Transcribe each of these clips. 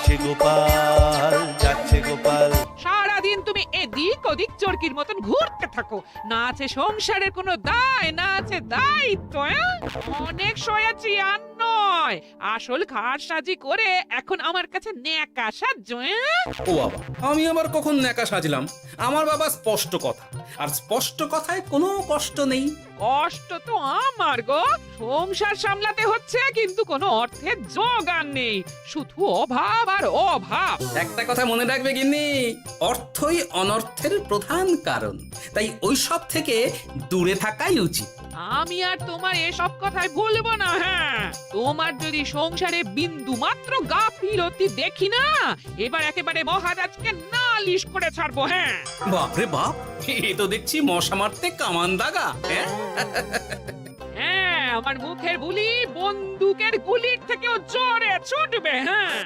যাচ্ছে গোপাল, যাচ্ছে গোপাল। সারাদিন তুমি এদিক ওদিক চরকির মতন ঘুরতে থাকো, না আছে সংসারের কোনো দায়, না আছে দায়িত্ব। অনেক সয়াছি আর নয়, আসল ঘাট সাজি করে এখন আমার কাছে ন্যাকা সাহায্য। ও বাবা, আমি আবার কখন ন্যাকা সাজলাম? আমার বাবা স্পষ্ট কথা, আর স্পষ্ট কথায় কোনো কষ্ট নেই। কষ্ট তো আমার গো, সংসার সামলাতে হচ্ছে কিন্তু কোনো অর্থের জোগান নেই, শুধু অভাব আর অভাব। একটা কথা মনে রাখবে গিন্নি, অর্থই অনর্থের প্রধান কারণ, তাই ওইসব থেকে দূরে থাকাই উচিত। আমি আর তোমার এসব কথাই বলবো না। হ্যাঁ, তোমার যদি সংসারে বিন্দু মাত্র গাফিলতি দেখি না, এবার একেবারে মহারাজকে নালিশ করে ছাড়বো। হ্যাঁ, বাপরে বাপ, এ তো দেখছি মশা মারতে কামান দাগা। হ্যাঁ, আমার মুখের বুলি বন্দুকের গুলির থেকেও জোরে ছুটবে। হ্যাঁ,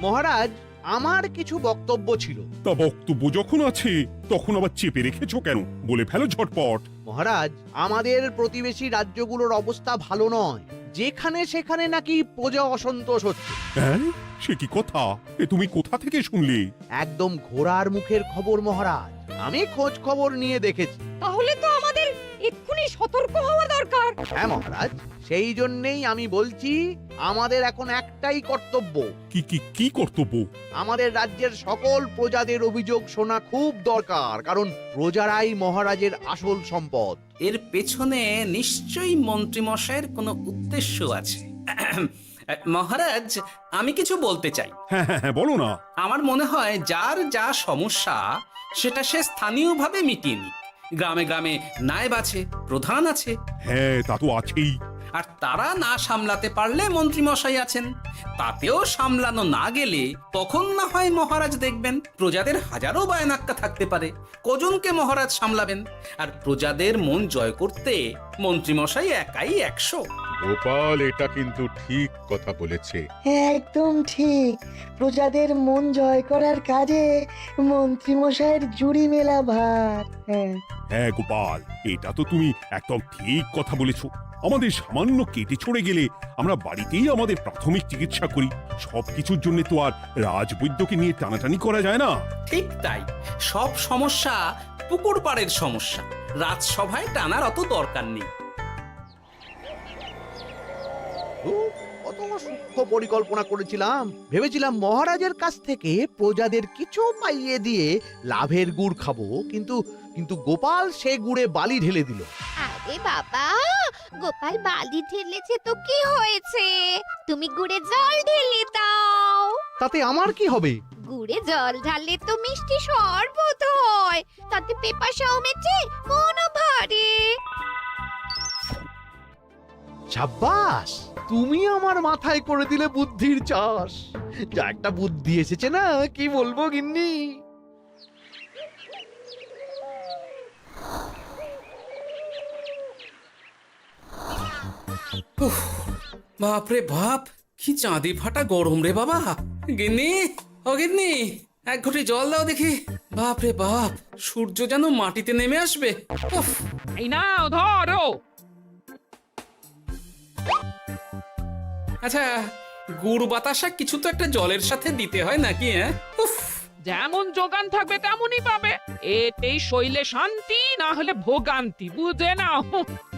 মহারাজ, আমার কিছু বক্তব্য ছিল। তা বক্তব্য যখন আছে তখন আবার চেপে রেখেছো কেন? বলে ফেলো ঝটপট। মহারাজ, আমাদের প্রতিবেশী রাজ্যগুলোর অবস্থা ভালো নয়, যেখানে সেখানে নাকি প্রজা অসন্তোষ হচ্ছে। হ্যাঁ, সে কি কথা? এ তুমি কোথা থেকে শুনলে? একদম ঘোড়ার মুখের খবর মহারাজ, আমি খোঁজ খবর নিয়ে দেখেছি। তাহলে তো আমাদের এক্ষুনি সতর্ক হওয়া দরকার। হ্যাঁ মহারাজ, সেই জন্যেই আমি বলছি, আমাদের এখন একটাই কর্তব্য। কি কি কি কর্তব্য? আমাদের রাজ্যের সকল প্রজাদের অভিযোগ শোনা খুব দরকার, কারণ প্রজারাই মহারাজের আসল সম্পদ। এর পেছনে নিশ্চয়ই মন্ত্রীমশাইয়ের কোনো উদ্দেশ্য আছে। মহারাজ, আমি কিছু বলতে চাই। হ্যাঁ হ্যাঁ হ্যাঁ, বলো না। আমার মনে হয় যার যা সমস্যা সেটা সে স্থানীয়ভাবে মিটিয়ে নিক। গ্রামে গ্রামে নায়েব আছে, প্রধান আছে। হ্যাঁ, তা তো আছেই। আর তারা না সামলাতে পারলে মন্ত্রীমশাই আছেন। তাতেও সামলানো না গেলে তখন না হয় মহারাজ দেখবেন। প্রজাদের হাজারো বায়নাক্কা থাকতে পারে, কজনকে মহারাজ সামলাবেন? আর প্রজাদের মন জয় করতে মন্ত্রীমশাই একাই 100। গোপাল এটা কিন্তু ঠিক কথা বলেছে। একদম ঠিক। প্রজাদের মন জয় করার কাজে মন্ত্রীমশাইয়ের জুড়ি মেলা ভার। হ্যাঁ, হ্যাঁ গোপাল, এটা তো তুমি একদম ঠিক কথা বলেছো। আমাদের সামান্য কেটে ছড়ে গেলে আমরা বাড়িতেই আমাদের প্রাথমিক চিকিৎসা করি। সবকিছুর জন্য তো আর রাজবৈদ্যকে নিয়ে টানাটানি করা যায় না। ঠিক তাই, সব সমস্যা পুকুর পাড়ের সমস্যা, রাজসভায় টানার অত দরকার নেই। কত সূক্ষ্ম পরিকল্পনা করেছিলাম, ভেবেছিলাম মহারাজের কাছ থেকে প্রজাদের কিছু পাইয়ে দিয়ে লাভের গুড় খাবো, কিন্তু কিন্তু গোপাল সে গুড়ে বালি ঢেলে দিল। আরে বাবা, গোপাল বালি ঢেলেছে তো কি হয়েছে? তুমি গুড়ে জল ঢেলে দাও। তাতে আমার কি হবে? গুড়ে জল ঢাললে তো মিষ্টি শরবত হয়, তাতে পেপাসাও মেটে, মনও ভরে। সাব্বাস, তুমি আমার মাথায় করে দিলে বুদ্ধির চাষ। যা একটা বুদ্ধি এসেছে না, কি বলবো গিন্নি। বাপরে বাপ, কি চাঁদি ফাটা গরম রে বাবা। গিন্নি, ও গিন্নি, এক ঘটি জল দাও দেখি। বাপরে বাপ, সূর্য যেন মাটিতে নেমে আসবে। উফ। এই নাও ধরো। আচ্ছা, গুড় বাতাসা কিছু তো একটা জলের সাথে দিতে হয় নাকি? হ্যাঁ, উফ। যেমন যোগান থাকবে তেমনই পাবে, এতেই শৈলে শান্তি, না হলে ভোগান্তি, বুঝে নাও।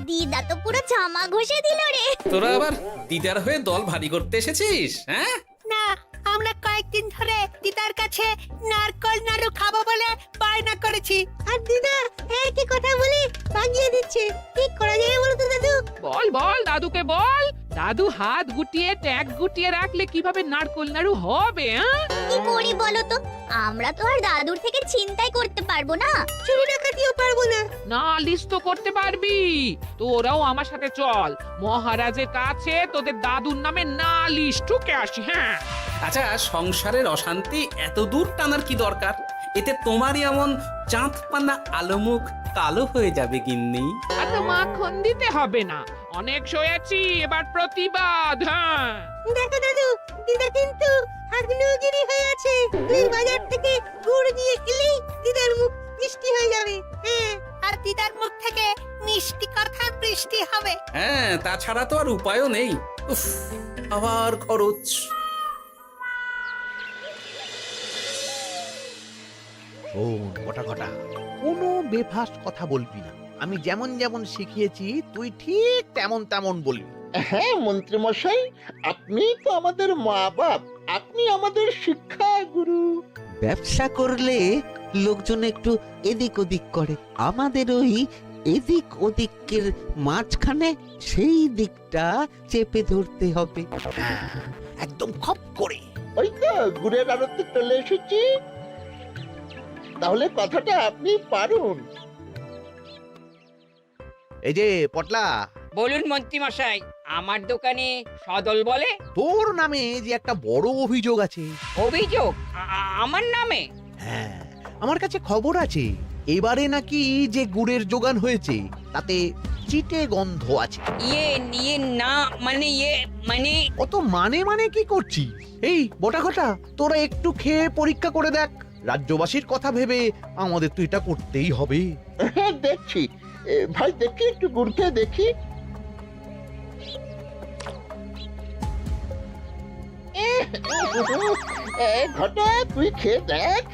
দিদা তো পুরো জামা ঘষে দিল রে। তোরা আবার দিদার হয়ে দল ভারী করতে এসেছিস? হ্যাঁ, না, আমরা কয়েকদিন ধরে দিদার কাছে নারকল নাড়ু খাবো বলে বায়না করেছি। আর দিদা একই কথা বলে ভাঙিয়ে দিচ্ছে। কি করা যায় বলো তো দাদু? বল বল দাদুকে বল। দাদু হাত গুটিয়ে ট্যাগ গুটিয়ে রাখলে কিভাবে নারকোল নাড়ু হবে? কি করি বলো তো? আমরা তো আর দাদুর থেকে চিন্তাই করতে পারবো না, চুরি ডাকাতিও পারবো না। নালিশ তো করতে পারবি। তোরাও আমার সাথে চল, মহারাজের কাছে তোদের দাদুর নামে নালিশ ঠুকে আসি। হ্যাঁ, আচ্ছা, সংসারের অশান্তি এত দূর টানার কি দরকার? এতে তোমারই এমন চাঁদ পানা আলো মুখ কালো হয়ে যাবে গিন্নি। এত মাখন দিতে হবে না, অনেক সয়েছি, এবার প্রতিবাদ। হ্যাঁ, দেখো দাদু, দিদা কিন্তু আগ্নেয়গিরি হয়ে আছে। তুই বাজার থেকে গুড় নিয়ে এলেই দিদার মুখ মিষ্টি হয়ে যাবে। হ্যাঁ, আর দিদার মুখ থেকে মিষ্টি কথার বৃষ্টি হবে। হ্যাঁ, তাছাড়া তো আর উপায়ও নেই। উফ, আবার খরচ। শোন কটা কটা, কোনো বেফাস কথা বলবি না। আমি যেমন যেমন শিখিয়েছি তুই ঠিক তেমন তেমন বলবি। হ্যাঁ মন্ত্রী মশাই, আপনি তো আমাদের মা বাপ, আপনি আমাদের শিক্ষা গুরু। ব্যবসা করলে লোকজন একটু এদিক ওদিক করে, আমাদের ওই এদিক ওদিকের মাঝখানে সেই দিকটা চেপে ধরতে হবে। হ্যাঁ, একদম খপ করে। ওই তো গুড়ের আড়তে চলে এসেছি, তাহলে কথাটা আপনি পারুন। এই যে পটলা, বলুন মন্ত্রী মশাই, আমার দোকানে সদল বলে তোর নামে যে একটা বড় অভিযোগ আছে। অভিযোগ আমার নামে? হ্যাঁ, আমার কাছে খবর আছে এবারে নাকি যে গুড়ের যোগান হয়েছে তাতে চিটে গন্ধ আছে। ইয়ে না মানে মানে অত মানে কি করছি? এই বটা ঘটা, তোরা একটু খেয়ে পরীক্ষা করে দেখ। রাজ্যবাসীর কথা ভেবে আমাদের তো এটা করতেই হবে। হ্যাঁ দেখছি, ভাই দেখি একটু গুড় খেয়ে দেখি। ঘটা তুই খেয়ে দেখ।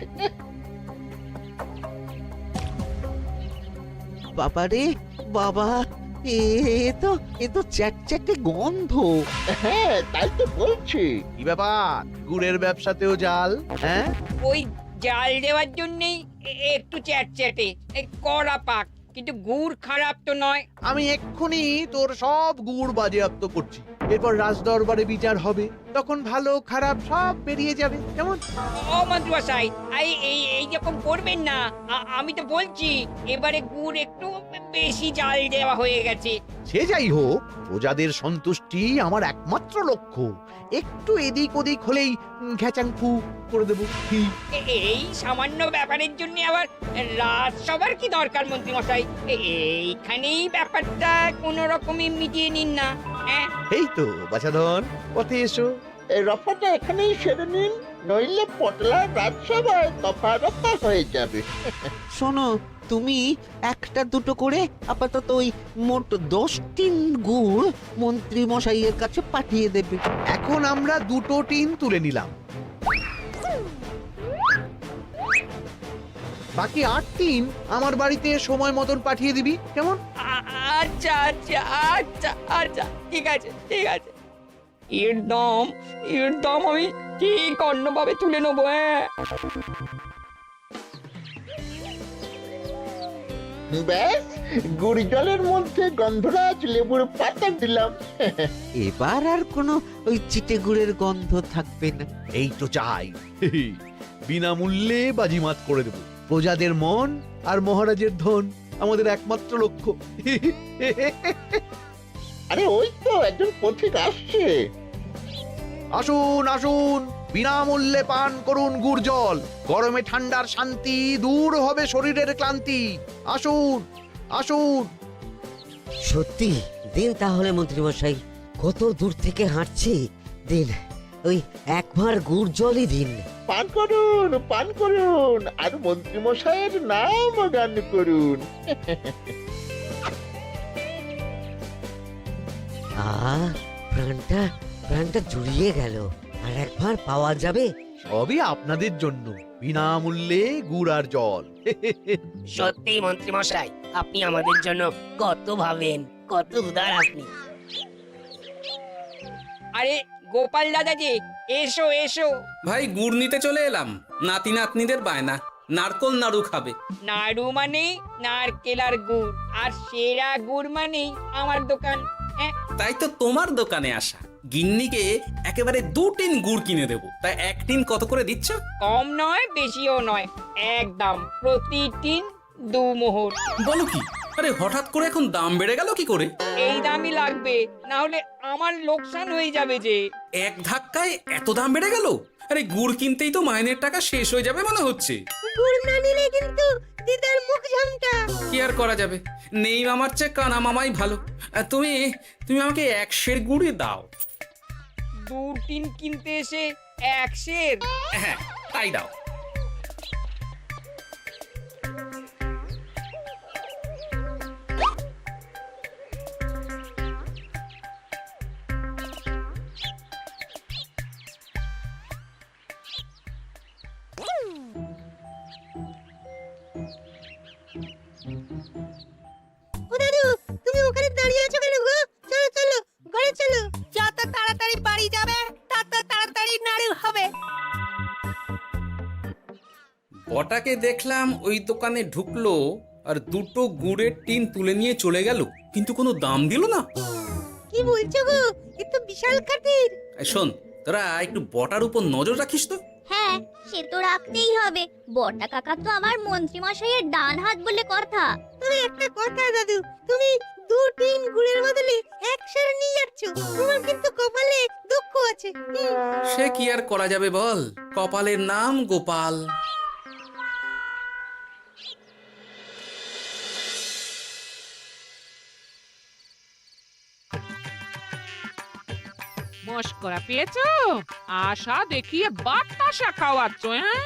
বাবারে বাবা, এ তো চ্যাটচ্যাটে গন্ধ। হ্যাঁ তাই তো বলছি। কি ব্যাপার, গুড়ের ব্যবসাতেও জাল? হ্যাঁ, ওই জাল দেওয়ার জন্যই একটু চ্যাটচ্যাটে কড়া পাক, কিন্তু গুড় খারাপ তো নয়। আমি এক্ষুনি তোর সব গুড় বাজেয়াপ্ত করছি। এরপর রাজদরবারে বিচার হবে, তখন ভালো খারাপ সব বেরিয়ে যাবে। কেমন? ও মন্ত্রী মশাই, এই রকম করবেন না। আমি তো বলছি এবারে গুড় একটু বেশি জাল দেওয়া হয়ে গেছে। সে যাই হোক, প্রজাদের সন্তুষ্টি আমার একমাত্র লক্ষ্য। একটু এদিক ওদিক হলেই ঘ্যাচাংফু করে দেবো। কি? এই সামান্য ব্যাপারের জন্য আবার রাজসভার কি দরকার মন্ত্রী মশাই? এইখানেই ব্যাপারটা কোনো রকমই মিটিয়ে নিন না। হ্যাঁ, এই তো বাছাধন, পথে এসো। এই রফাটা এখানেই সেরে নিন, নইলে পটলা রাজসভায় দফা রফা হয়ে যাবে। শোনো, তুমি একটা দুটো করে আপাতত ওই মোট 10 টিন গুড় মন্ত্রী মশাইয়ের কাছে পাঠিয়ে দেবে। এখন আমরা 2 টিন তুলে নিলাম, বাকি 8 টিন আমার বাড়িতে সময় মতন পাঠিয়ে দিবি। কেমন? আচ্ছা আচ্ছা আচ্ছা আচ্ছা, ঠিক আছে ঠিক আছে। এর দাম আমি ঠিক অন্যভাবে তুলে নেবো। হ্যাঁ, ব্যাস, গুড় জলের মধ্যে গন্ধরাজ লেবুর পাতা দিলাম। এবার আর কোনো ওই চিটে গুড়ের গন্ধ থাকবে না। এই তো চাই। বিনামূল্যে বাজিমাত করে দেব। প্রজাদের মন আর মহারাজের ধন আমাদের একমাত্র লক্ষ্য। আরে ওই তো একজন পথিক আসছে। আসুন আসুন, বিনামূল্যে পান করুন গুড় জল। গরমে ঠান্ডার শান্তি, দূর হবে শরীরের ক্লান্তি। আসুন আসুন। সত্যি দিন তাহলে মন্ত্রী মশাই, কত দূর থেকে হাঁটছি, দিন ওই একবার গুড় জলই দিন। পান করুন আর মন্ত্রী মশাইয়ের নাম গান করুন। প্রাণটা জুড়িয়ে গেল। আর একবার পাওয়া যাবে? সবই আপনাদের জন্য, বিনামূল্যে গুড় আর জল। সত্যি মন্ত্রী মশাই, আপনি আমাদের জন্য কত ভাবেন, কত উদার আপনি। আরে গোপাল দাদা যে, এসো এসো। ভাই গুড় নিতে চলে এলাম। নাতি নাতনিদের বায়না, নারকোল নাড়ু খাবে। নাড়ু মানে নারকেল আর গুড়, আর সেরা গুড় মানে আমার দোকান। হ্যাঁ, তাই তো তোমার দোকানে আসা। গিন্নিকে একেবারে 2 টিন গুড় কিনে দেবো। তাই 1 টিন কত করে দিচ্ছ? কম নয় বেশিও নয়, একদম প্রতি টিন 2 মোহর। বলো কি? আরে হঠাৎ করে এখন দাম বেড়ে গেল কি করে? এই দামই লাগবে, না হলে আমার লোকসান হয়ে যাবে যে। এক ধাক্কায় এত দাম বেড়ে গেল? আরে গুড় কিনতেই তো মাইনের টাকা শেষ হয়ে যাবে মনে হচ্ছে। গুড় না নিলে কিন্তু দিদার মুখ ঝামটা। কি আর করা যাবে, নেই মামার চেয়ে কানা মামাই ভালো। তুমি আমাকে 1 সের গুড়ই দাও। 2 টিন কিনতে এসে 1 সের? হ্যাঁ তাই দাও। দাঁড়িয়ে আছো কেন গো? চলো চলো, ঘরে চলো। যত তাড়াতাড়ি বাড়ি যাবে তত তাড়াতাড়ি নাড়ু হবে। বটাকে দেখলাম ওই দোকানে ঢুকলো আর দুটো গুড়ের টিন তুলে নিয়ে চলে গেল, কিন্তু কোনো দাম দিল না। কি বলছো গো? এ তো বিশাল খাতির। এই শোন, তোরা একটু বটার উপর নজর রাখিস তো। হ্যাঁ, সে তো রাখতেই হবে। বড়টা কাকা তো আমার মন্ত্রী মশাইয়ের ডান হাত বলে কথা। তবে একটা কথা দাদু, তুমি 2 টিন গুড়ের বদলে 1 সের নিয়ে যাচ্ছ। তোমার কিন্তু কপালে দুঃখ আছে। সে কি আর করা যাবে বল, কপালের নাম গোপাল। মস্করা পেয়েছো? আশা দেখিয়ে বাতাসা খাওয়াচ্ছ, হ্যাঁ?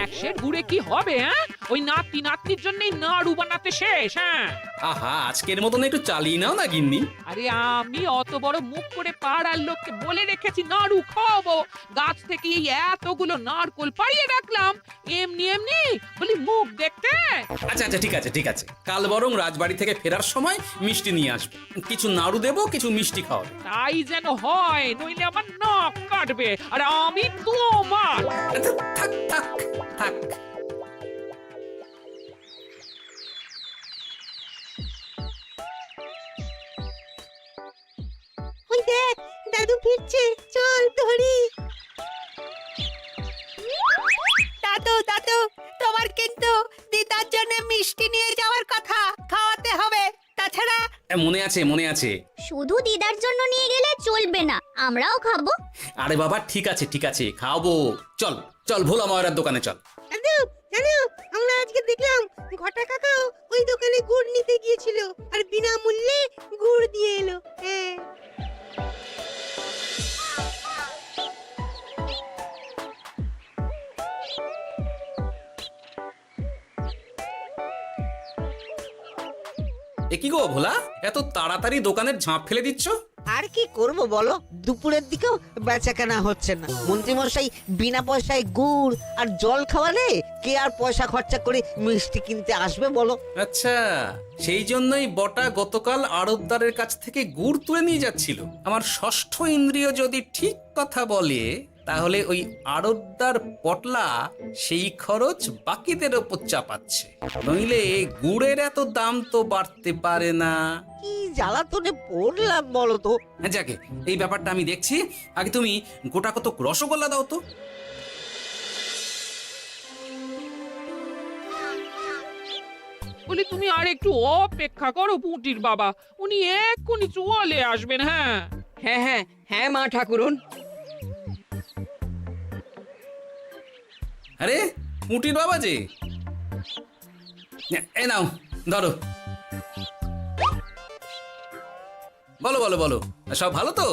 1 সের গুড়ে কি হবে, হ্যাঁ? ওই নাতি নাতনির জন্যই নাড়ু বানাতে শেষ, হ্যাঁ? আহা, আজকের মতন একটু চালিয়ে নাও না গিন্নি। আরে আমি অত বড় মুখ করে পাড়ার লোককে বলে রেখেছি নাড়ু খাওয়াবো, গাছ থেকে এই এতগুলো নারকোল পাড়িয়ে রাখলাম, এমনি এমনি বলি মুখ দেখতে। আচ্ছা আচ্ছা, ঠিক আছে ঠিক আছে, কাল বরং রাজবাড়ি থেকে ফেরার সময় মিষ্টি নিয়ে আসবো। কিছু নাড়ু দেবো, কিছু মিষ্টি খাওয়াবো। তাই যেন হয়, নইলে আমার নাক কাটবে আর আমি তোমার। আচ্ছা, থাক থাক থাক। ওই দেখ, দাদু ফিরছে, চল ধরি। দাদু দাদু, তোমার কিন্তু দিদার জন্য মিষ্টি নিয়ে যাওয়ার কথা, খাওয়াতে হবে। তাছাড়া মনে আছে মনে আছে। শুধু দিদার জন্য নিয়ে গেলে চলবে না, আমরাও খাবো। আরে বাবা, ঠিক আছে ঠিক আছে, খাওয়াবো। চল চল, ভোলা ময়রার দোকানে চল। দাদু জানো, আমরা আজকে দেখলাম ঘটা কাকাও ওই দোকানে গুড় নিতে গিয়েছিল আর বিনামূল্যে গুড় দিয়ে এলো। হ্যাঁ, এ কি গো ভোলা, এত তাড়াতাড়ি দোকানের ঝাঁপ ফেলে দিচ্ছ? আর কি করব বলো, দুপুরের দিকেও বেচা কেনা হচ্ছে না। মন্ত্রীমশাই বিনা পয়সায় গুড় আর জল খাওয়ালে কে আর পয়সা খরচা করে মিষ্টি কিনতে আসবে বলো? আচ্ছা, সেই জন্যই বটা গতকাল আড়তদারের কাছ থেকে গুড় তুলে নিয়ে যাচ্ছিল। আমার ষষ্ঠ ইন্দ্রিয় যদি ঠিক কথা বলে, তাহলে ওই আড়তদার পটলা সেই খরচ বাকিদের ওপর চাপাচ্ছে। নইলে গুড়ের এত দাম তো বাড়তে পারে না। কি জ্বালাতনে পড়লাম বলো তো। হ্যাঁ, যাকে এই ব্যাপারটা আমি দেখছি। আগে তুমি গোটা কত রসগোল্লা দাও তো। বলি তুমি আর একটু অপেক্ষা করো পুঁটির বাবা, উনি এক্ষুনি চলে আসবেন। হ্যাঁ হ্যাঁ হ্যাঁ হ্যাঁ মা ঠাকুরন। আরে পুটির বাবা যে, এ নাও ধরো। বলো বলো বলো, সব ভালো তো?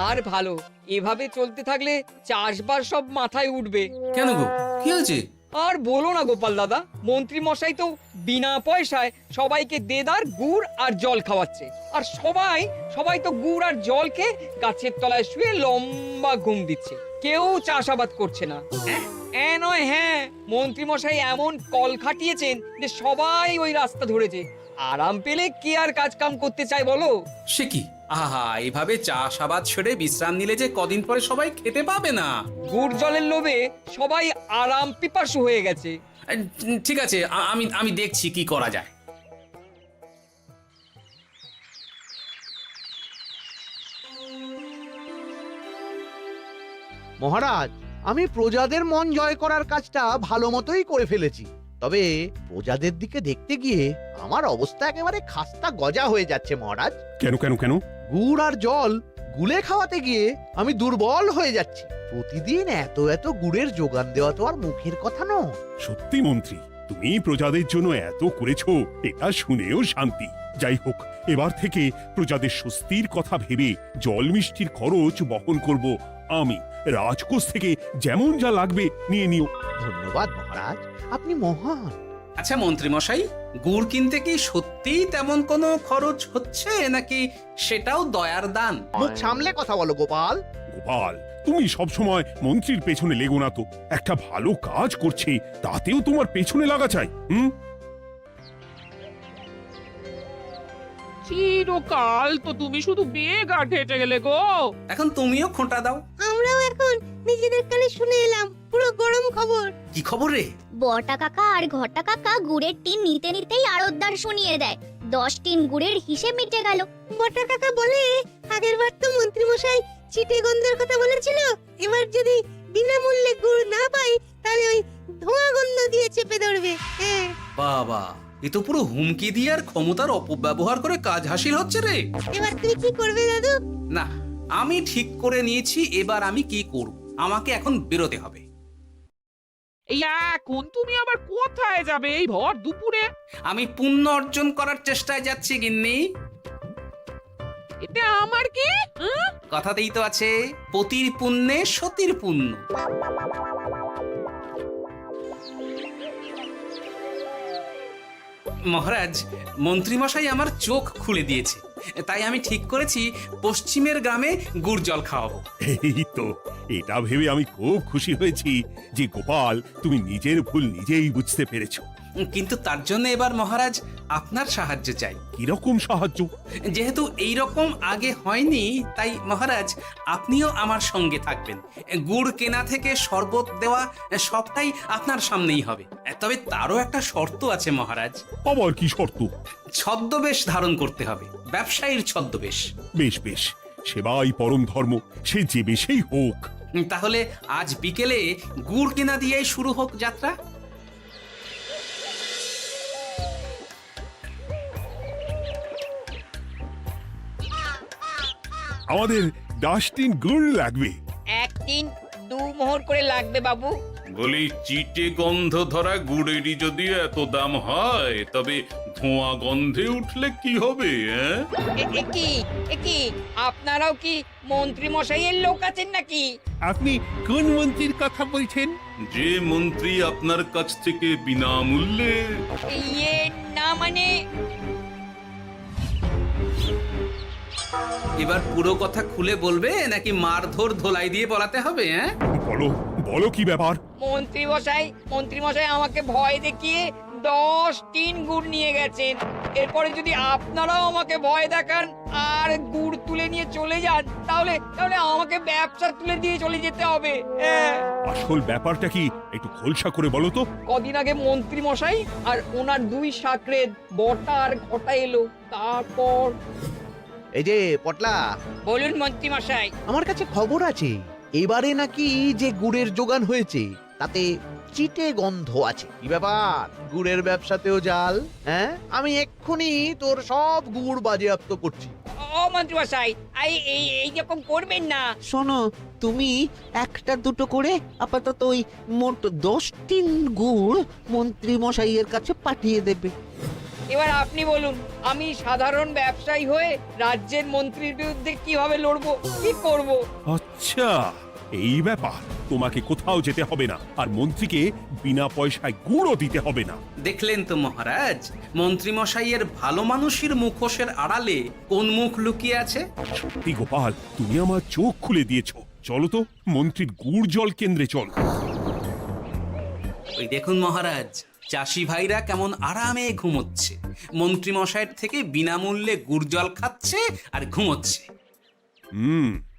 আর ভালো, এভাবে চলতে থাকলে চাষবাস সব মাথায় উঠবে। কেন গো, কি হয়েছে? আর বলো না গোপাল দাদা, মন্ত্রী মশাই তো বিনা পয়সায় সবাইকে দেদার গুড় আর জল খাওয়াচ্ছে। আর সবাই তো গুড় আর জল খেয়ে গাছের তলায় শুয়ে লম্বা ঘুম দিচ্ছে, কেউ চাষাবাদ করছে না। নয়, হ্যাঁ, মন্ত্রী মশাই এমন কল খাটিয়েছেন যে সবাই ওই রাস্তা ধরেছে। আরাম পেলে কে আর কাজ কাম করতে চায় বলো? সে কি, আহা, এভাবে চাষাবাদ ছেড়ে বিশ্রাম নিলে যে কদিন পরে সবাই খেতে পাবে না। গুড় জলের লোভে সবাই আরাম পিপাসু হয়ে গেছে। ঠিক আছে, আমি দেখছি কি করা যায়। মহারাজ, আমি প্রজাদের মন জয় করার কাজটা ভালো মতোই করে ফেলেছি। তবে প্রজাদের দিকে দেখতে গিয়ে আমার অবস্থা একেবারে খাস্তা গজা হয়ে যাচ্ছে মহারাজ। কেন কেন কেন? গুড় আর জল গুলে খাওয়াতে গিয়ে আমি দুর্বল হয়ে যাচ্ছি। প্রতিদিন এত এত গুড়ের যোগান দেওয়া তো আর মুখের কথা নয়। সত্যি মন্ত্রী, তুমি প্রজাদের জন্য এত করেছো, এটা শুনেও শান্তি। যাই হোক, এবার থেকে প্রজাদের স্বস্তির কথা ভেবে জল মিষ্টির খরচ বহন করব আমি। রাজকোষ থেকে যেমন যা লাগবে নিয়ে নিও। ধন্যবাদ মহারাজ, আপনি মহান। আচ্ছা মন্ত্রী মশাই, গুড় কিনতে কি সত্যি তেমন কোনো খরচ হচ্ছে, নাকি সেটাও দয়ার দান? মুখ সামলে কথা বলো গোপাল। গোপাল, তুমি সবসময় মন্ত্রীর পেছনে লেগো না তো। একটা ভালো কাজ করছে, তাতেও তোমার পেছনে লাগা চাই। চিরকাল তো তুমি শুধু বেগার ঘেটে গেলে গো। এখন তুমিও খোঁটা দাও। আমরাও এখন নিজেদের কানে শুনে এলাম পুরো গরম খবর। কি খবর রে? বটা কাকা আর ঘটা কাকা গুড়ের টিন নিতে নিতেই আড়তদার শুনিয়ে দেয় 10 টিন গুড়ের হিসেব মিটে গেল। বটা কাকা বলে আগের বার তো মন্ত্রী মশাই চিটে গন্ধের কথা বলেছিল, এবার যদি বিনামূল্যে গুড় না পাই তাহলে ওই ধোঁয়া গন্ধ দিয়ে চেপে ধরবে। হ্যাঁ বাবা, এ তো পুরো হুমকি দিয়ে আর ক্ষমতার অপব্যবহার করে কাজ হাসিল হচ্ছে রে। এবার তুমি কি করবে দাদু? না, আমি ঠিক করে নিয়েছি এবার আমি কি করব। আমাকে এখন বেরোতে হবে। এই এখন তুমি আবার কোথায় যাবে এই ভর দুপুরে? আমি পুণ্য অর্জন করার চেষ্টায় যাচ্ছি গিন্নি। এতে আমার কি? কথাতেই তো আছে, পতির পুণ্যে সতীর পুণ্য। মহারাজ, মন্ত্রীমশাই আমার চোখ খুলে দিয়েছে, তাই আমি ঠিক করেছি পশ্চিমের গ্রামে গুড় জল খাওয়াবো। এই তো, এটা ভেবে আমি খুব খুশি হয়েছি যে গোপাল তুমি নিজের ভুল নিজেই বুঝতে পেরেছো। কিন্তু তার জন্য এবার মহারাজ আপনার সাহায্য চাই। কিরকম সাহায্য? যেহেতু এই রকম আগে হয়নি, তাই মহারাজ আপনিও আমার সঙ্গে থাকবেন। গুড় কেনা থেকে শরবত দেওয়া সবটাই আপনার সামনেই হবে। তবে তারও একটা শর্ত আছে মহারাজ। আবার কি শর্ত? ছদ্মবেশ ধারণ করতে হবে, ব্যবসায়ীর ছদ্মবেশ। বেশ বেশ, সেবাই পরম ধর্ম, সে যে বেশেই হোক। তাহলে আজ বিকেলে গুড় কেনা দিয়েই শুরু হোক যাত্রা। আমাদের 10 টিন গুড় লাগবে। 1 টিন 2 মোহর করে লাগবে বাবু। বলি, চিটে গন্ধ ধরা গুড়েরই যদি এত দাম হয়, তবে ধোঁয়া গন্ধে উঠলে কি হবে? কি আপনারাও কি মন্ত্রী মশাইয়ের লোক আছেন নাকি? আপনি কোন মন্ত্রীর কথা বলছেন? যে মন্ত্রী আপনার কাছ থেকে বিনামূল্যে। ইয়ে না মানে, এবার পুরো কথা খুলে বলবে নাকি মারধর ধোলাই দিয়ে বলাতে হবে? বলো বলো, কি ব্যাপার? মন্ত্রী মশাই আমাকে ভয় দেখিয়ে 10 টিন গুড় নিয়ে গেছেন। এরপরে যদি আপনারাও আমাকে ভয় দেখান আর গুড় তুলে নিয়ে চলে যান, তাহলে আমাকে ব্যবসা তুলে দিয়ে চলে যেতে হবে। আসল ব্যাপারটা কি একটু খোলসা করে বলো তো। কদিন আগে মন্ত্রী মশাই আর ওনার 2 সাকরেদ বটা আর ঘটা এলো, তারপর। এই যে পটলা, বলুন মন্ত্রী মশাই। আমার কাছে খবর আছে এবারে নাকি যে গুড়ের যোগান হয়েছে তাতে চিটে গন্ধ আছে। কি ব্যাপার, গুড়ের ব্যবসাতেও জাল? হ্যাঁ, আমি এক্ষুনি তোর সব গুড় বাজেয়াপ্ত করছি। ও মন্ত্রী মশাই, এই রকম করবেন না। শোনো, তুমি 1-2 করে আপাতত ওই মোট 10 টিন গুড় মন্ত্রী মশাইয়ের কাছে পাঠিয়ে দেবে। এবার আপনি বলুন, আমি সাধারণ ব্যবসায়ী হয়ে রাজ্যের মন্ত্রীর বিরুদ্ধে কিভাবে লড়বো, কি করব? আচ্ছা, এই ব্যাপার। তোমাকে কোথাও যেতে হবে না, আর মন্ত্রীকে বিনা পয়সায় গুড়ও দিতে হবে না। দেখলেন তো মহারাজ, মন্ত্রী মশাইয়ের ভালো মানুষের মুখোশের আড়ালে কোন মুখ লুকিয়ে আছে। সত্যি গোপাল, তুমি আমার চোখ খুলে দিয়েছো। চলো তো মন্ত্রীর গুড় জল কেন্দ্রে চল। ওই দেখুন মহারাজ, চাষি ভাইরা কেমন আরামে ঘুমোচ্ছে, মন্ত্রী মশাইয়ের থেকে বিনামূল্যে গুড় জল খাচ্ছে আর ঘুমোচ্ছে।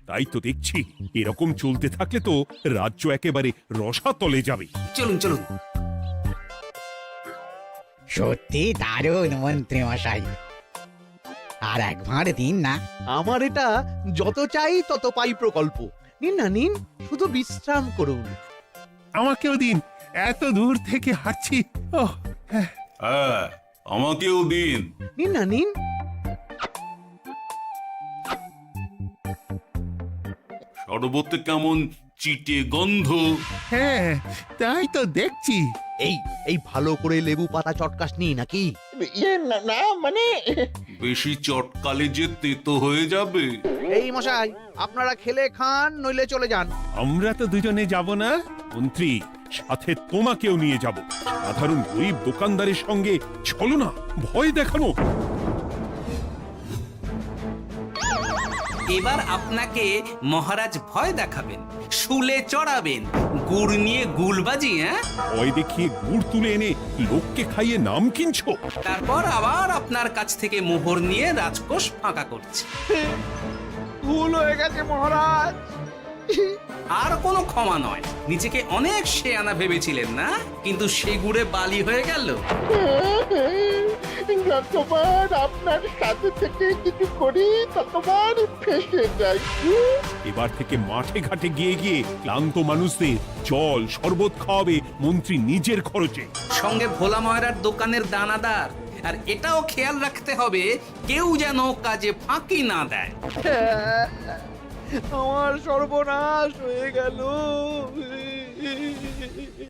তাই তো দেখছি। এরকম চলতে থাকলে তো রাজ্য একেবারে রসাতলে যাবে। চলুন চলুন। সত্যি দারুণ মন্ত্রী মশাই, আর একবার দিন না। আমার এটা যত চাই তত পাই প্রকল্প। নিন না নিন, শুধু বিশ্রাম করুন। আমাকেও দিন, এত দূর থেকে হাঁটছি। হ্যাঁ, আমাকেও দিন। নিন না নিন। শরবতে কেমন চিটে গন্ধ। হ্যাঁ, তাই তো দেখছি। এই ভালো করে লেবু পাতা চটকাসনি নাকি? না মানে বেশি চটকালে যে তেতো হয়ে যাবে। এই মশাই, আপনারা খেলে খান, নইলে চলে যান। আমরা তো দুজনে যাব না মন্ত্রী, সাথে তোমাকেও নিয়ে যাব। সাধারণ গরিব দোকানদারের সঙ্গে চলো না, ভয় দেখানো। এবার আপনাকে মহারাজ ভয় দেখাবেন, শুলে চড়াবেন, গুড় নিয়ে গুলবাজি, হ্যাঁ? ওই দেখিয়ে গুড় তুলে এনে লোককে খাইয়ে নাম কিনছো? তারপর আবার আপনার কাছ থেকে মোহর নিয়ে রাজকোষ ফাঁকা করছে। ভুল হয়ে গেছে মহারাজ। আর কোনো ক্ষমা নয়। নিজেকে অনেক শেয়ানা ভেবেছিলেন না, কিন্তু সে গুড়ে বালি হয়ে গেল। যতবার আপনার সাথে থেকে কিছু করি ততবার ফেসে যাই। এবার থেকে মাঠে ঘাটে গিয়ে গিয়ে ক্লান্ত মানুষদের জল শরবত খাওয়াবে মন্ত্রী নিজের খরচে। সঙ্গে ভোলা ময়রার দোকানের দানাদার। আর এটাও খেয়াল রাখতে হবে কেউ যেন কাজে ফাঁকি না দেয়। আমার সর্বনাশ হয়ে গেল।